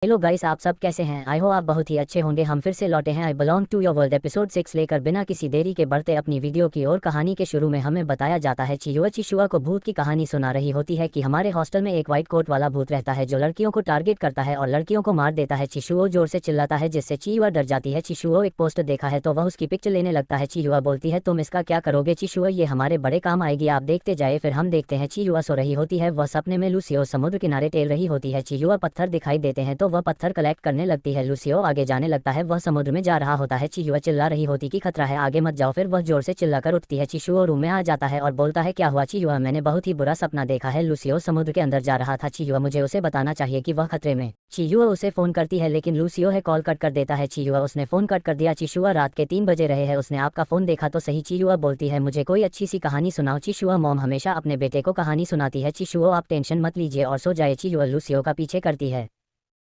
Hello guys, आप सब कैसे हैं? आई हो आप बहुत ही अच्छे होंगे। हम फिर से लौटे हैं I belong to your world episode 6 लेकर बिना किसी देरी के बढ़ते अपनी वीडियो की ओर। कहानी के शुरू में हमें बताया जाता है चियुआ चिशुआ को भूत की कहानी सुना रही होती है कि हमारे हॉस्टल में एक व्हाइट कोट वाला भूत रहता है जो लड़कियों को टारगेट करता है और लड़कियों को मार देता है। चिशुओ जोर से चिल्लाता है जिससे चियुआ डर जाती है। चिशुओ एक पोस्टर देखा है तो वह उसकी पिक्चर लेने लगता है। चियुआ बोलती है तुम इसका क्या करोगे चिशुआ, ये हमारे बड़े काम आएगी, आप देखते जाए। फिर हम देखते हैं चियुआ सो रही होती है, वह सपने में लूसियो समुद्र किनारे टेल रही होती है। चियुआ पत्थर दिखाई देते हैं तो वह पत्थर कलेक्ट करने लगती है। लूसियो आगे जाने लगता है, वह समुद्र में जा रहा होता है। चियुआ चिल्ला रही होती कि खतरा है, आगे मत जाओ। फिर वह जोर से चिल्लाकर उठती है। चिशुओ रूम में आ जाता है और बोलता है क्या हुआ चियुआ, मैंने बहुत ही बुरा सपना देखा है। लूसियो समुद्र के अंदर जा रहा था चियुआ, मुझे उसे बताना चाहिए कि वह खतरे में। चियुआ उसे फोन करती है लेकिन लूसियो है कॉल कट कर देता है। चियुआ उसने फोन कट कर दिया। चिशुआ रात के 3 बजे रहे हैं, उसने आपका फोन देखा तो सही। चियुआ बोलती है मुझे कोई अच्छी सी कहानी सुनाओ। चिशुआ मॉम हमेशा अपने बेटे को कहानी सुनाती है। चिशुआ आप टेंशन मत लीजिए और सो जाए। चियुआ लूसियो का पीछे करती है,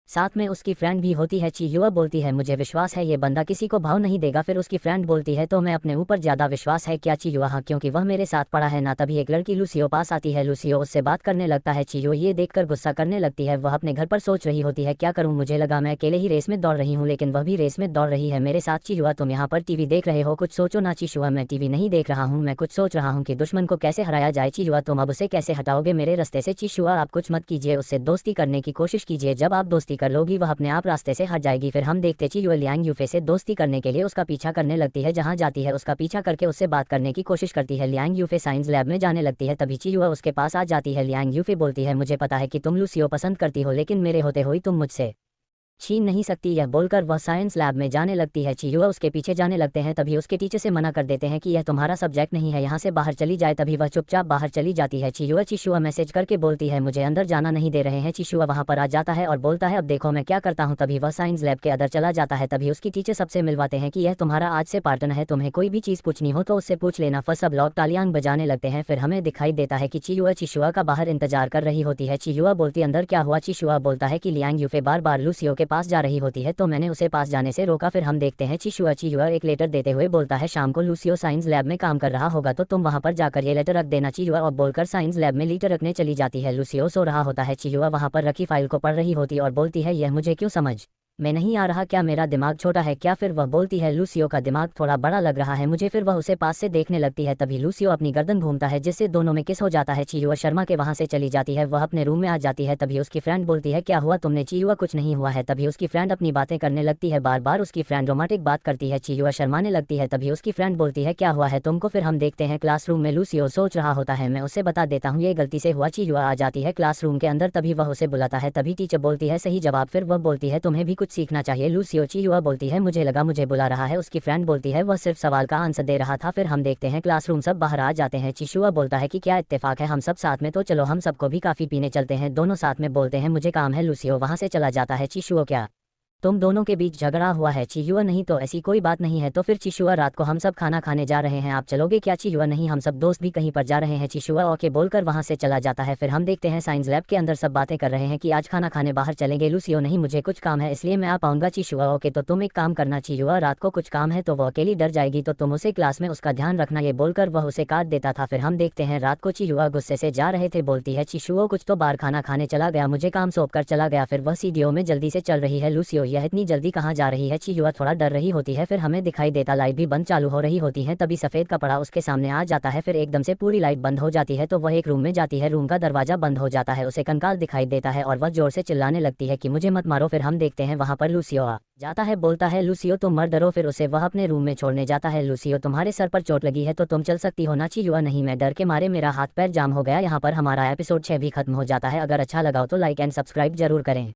साथ में उसकी फ्रेंड भी होती है। चियुआ बोलती है मुझे विश्वास है ये बंदा किसी को भाव नहीं देगा। फिर उसकी फ्रेंड बोलती है तो मैं अपने ऊपर ज्यादा विश्वास है क्या चियुआ? हाँ, क्योंकि वह मेरे साथ पड़ा है ना। तभी एक लड़की लूसियो पास आती है, लूसियो उससे बात करने लगता है। चियुआ ये देखकर गुस्सा करने लगती है, वह अपने घर पर सोच रही होती है क्या करूं, मुझे लगा मैं अकेले ही रेस में दौड़ रही हूँ लेकिन वह भी रेस में दौड़ रही है मेरे साथ। चियुआ तुम यहाँ पर टीवी देख रहे हो, कुछ सोचो ना। चिशुआ मैं टीवी नहीं देख रहा हूँ, मैं कुछ सोच रहा हूँ कि दुश्मन को कैसे हराया जाए। चियुआ तुम अब उसे कैसे हटाओगे मेरे रास्ते से? चिशुआ आप कुछ मत कीजिए, उससे दोस्ती करने की कोशिश कीजिए, जब आप दोस्ती कर लोगी वह अपने आप रास्ते से हट जाएगी। फिर हम देखते चियुआ लियांग यूफे से दोस्ती करने के लिए उसका पीछा करने लगती है, जहां जाती है उसका पीछा करके उससे बात करने की कोशिश करती है। लियांग यूफे साइंस लैब में जाने लगती है, तभी चियुआ उसके पास आ जाती है। लियांग यूफे बोलती है मुझे पता है कि तुम लूसियो पसंद करती हो लेकिन मेरे होते हुए तुम मुझसे छीन नहीं सकती। यह बोलकर वह साइंस लैब में जाने लगती है। चियुआ उसके पीछे जाने लगते हैं, तभी उसके टीचर से मना कर देते हैं कि यह तुम्हारा सब्जेक्ट नहीं है, यहाँ से बाहर चली जाए। तभी वह चुपचाप बाहर चली जाती है। चिशुआ मैसेज करके बोलती है मुझे अंदर जाना नहीं दे रहे हैं। चिशुआ वहां पर आ जाता है और बोलता है अब देखो मैं क्या करता हूँ। तभी वह साइंस लैब के अंदर चला जाता है, तभी उसकी टीचर सबसे मिलवाते हैं कि यह तुम्हारा आज से पार्टनर है, तुम्हें कोई भी चीज पूछनी हो तो उससे पूछ लेना। फिर सब लोग तालियां बजाने लगते हैं। फिर हमें दिखाई देता है कि चिशुआ का बाहर इंतजार कर रही होती है। चियुआ बोलती अंदर क्या हुआ? चिशुआ बोलता है कि लियांग यूफे बार बार लूसियो के पास जा रही होती है तो मैंने उसे पास जाने से रोका। फिर हम देखते हैं चियुआ एक लेटर देते हुए बोलता है शाम को लूसियो साइंस लैब में काम कर रहा होगा तो तुम वहां पर जाकर ये लेटर रख देना। चियुआ और बोलकर साइंस लैब में लेटर रखने चली जाती है। लूसियो सो रहा होता है, चियुआ वहां पर रखी फाइल को पढ़ रही होती और बोलती है यह मुझे क्यों समझ मैं नहीं आ रहा, क्या मेरा दिमाग छोटा है क्या? फिर वह बोलती है लूसियो का दिमाग थोड़ा बड़ा लग रहा है मुझे। फिर वह उसे पास से देखने लगती है, तभी लूसियो अपनी गर्दन घूमता है जिससे दोनों में किस हो जाता है। चियुआ शर्मा के वहां से चली जाती है, वह अपने रूम में आ जाती है। तभी उसकी फ्रेंड बोलती है क्या हुआ तुमने? चियुआ कुछ नहीं हुआ है। तभी उसकी फ्रेंड अपनी बातें करने लगती है, बार बार उसकी फ्रेंड रोमांटिक बात करती है। चियुआ शर्माने लगती है, तभी उसकी फ्रेंड बोलती है क्या हुआ है तुमको? फिर हम देखते हैं क्लासरूम में लूसियो सोच रहा होता है, मैं उसे बता देता हूँ ये गलती से हुआ। चियुआ आ जाती है क्लासरूम के अंदर, तभी वह उसे बुलाता है, तभी टीचर बोलती है सही जवाब। फिर वह बोलती है तुम्हें भी कुछ सीखना चाहिए। चियुआ बोलती है मुझे लगा मुझे बुला रहा है। उसकी फ्रेंड बोलती है वह सिर्फ सवाल का आंसर दे रहा था। फिर हम देखते हैं क्लासरूम सब बाहर आ जाते हैं। चिशुआ बोलता है कि क्या इत्तेफाक है, हम सब साथ में, तो चलो हम सबको भी काफी पीने चलते हैं। दोनों साथ में बोलते हैं मुझे काम है। लूसियो वहां से चला जाता है। चिशुआ क्या तुम दोनों के बीच झगड़ा हुआ है? चियुआ नहीं तो ऐसी कोई बात नहीं है। तो फिर चिशुआ रात को हम सब खाना खाने जा रहे हैं, आप चलोगे क्या? चियुआ नहीं, हम सब दोस्त भी कहीं पर जा रहे हैं। चिशुआ ओके बोलकर वहां से चला जाता है। फिर हम देखते हैं साइंस लैब के अंदर सब बातें कर रहे हैं कि आज खाना खाने बाहर चलेंगे। लूसियो नहीं, मुझे कुछ काम है इसलिए मैं आ पाऊंगा। चिशुआ ओके तो तुम एक काम करना, चियुआ रात को कुछ काम है तो वो अकेली डर जाएगी तो तुम उसे क्लास में उसका ध्यान रखना, ये बोलकर वह उसे काट देता था। फिर हम देखते हैं रात को चियुआ गुस्से से जा रहे थे, बोलती है चिशुआ कुछ तो बाहर खाना खाने चला गया, मुझे काम सौंप कर चला गया। फिर वह सीढ़ियों में जल्दी से चल रही है। लूसियो यह इतनी जल्दी कहाँ जा रही है? चियुआ थोड़ा डर रही होती है। फिर हमें दिखाई देता लाइट भी बंद चालू हो रही होती है, तभी सफेद कपड़ा उसके सामने आ जाता है। फिर एकदम से पूरी लाइट बंद हो जाती है तो वह एक रूम में जाती है, रूम का दरवाजा बंद हो जाता है, उसे कंकाल दिखाई देता है और वह जोर से चिल्लाने लगती है कि मुझे मत मारो। फिर हम देखते हैं वहां पर लूसियो आ जाता है, बोलता है लूसियो तुम मर डरो। फिर उसे वह अपने रूम में छोड़ने जाता है। लूसियो तुम्हारे सर पर चोट लगी है तो तुम चल सकती हो ना? चियुआ नहीं, मैं डर के मारे मेरा हाथ पैर जाम हो गया। यहाँ पर हमारा एपिसोड 6 भी खत्म हो जाता है। अगर अच्छा लगा हो तो लाइक एंड सब्सक्राइब जरूर करें।